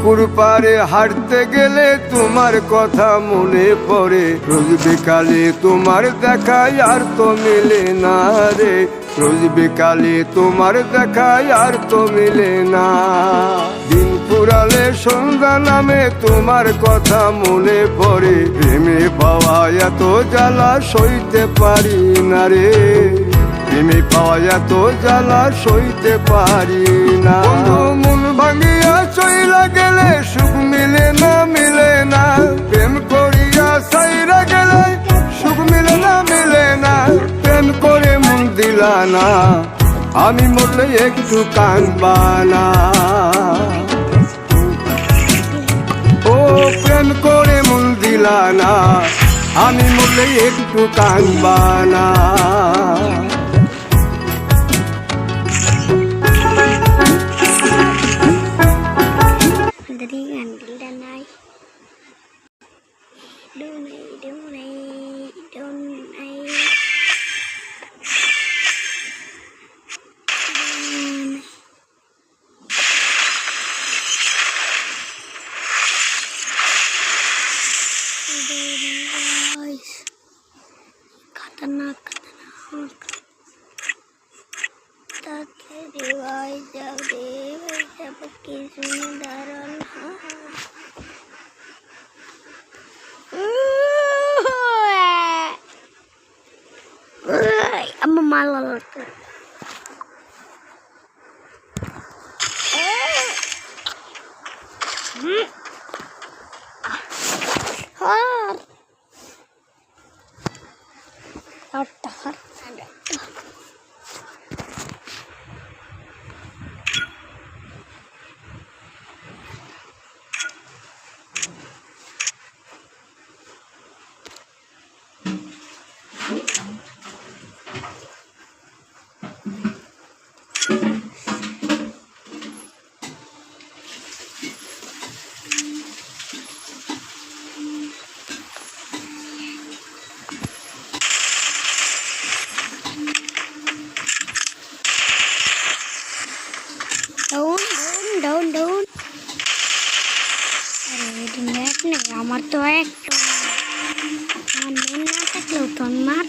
পুকুর পাড়ে হাঁটতে গেলে তোমার কথা মনে পড়ে, রোজ বিকালে তোমার দেখায় আর তো মিলে না রে, রোজ বিকালে তোমার দেখায় আর তো মিলে না। দিন ফুরালে সন্ধ্যা নামে তোমার কথা মনে পড়ে, প্রেমে পাওয়া এত জ্বালা সইতে পারি না রে, প্রেমে পাওয়া এত জ্বালা সইতে পারি না। মন ভাঙিয়া চইলা গেলে সুখ মিলে না, মিলে না, প্রেম করিয়া সাইরা গেলে সুখ মিলে না, মিলে না, প্রেম করে মন দিলা না, আমি মরলে একটু কাঁদবা না। ও প্রেম করে মন দিলা না, আমি মরলে একটু কাঁদবা না। खतरनाक रिवाज जब किसने डरल अब माला लड़ता डाउन अरे नेट नहीं আমার তো একটা আমার নেট না থাকলেও তো মার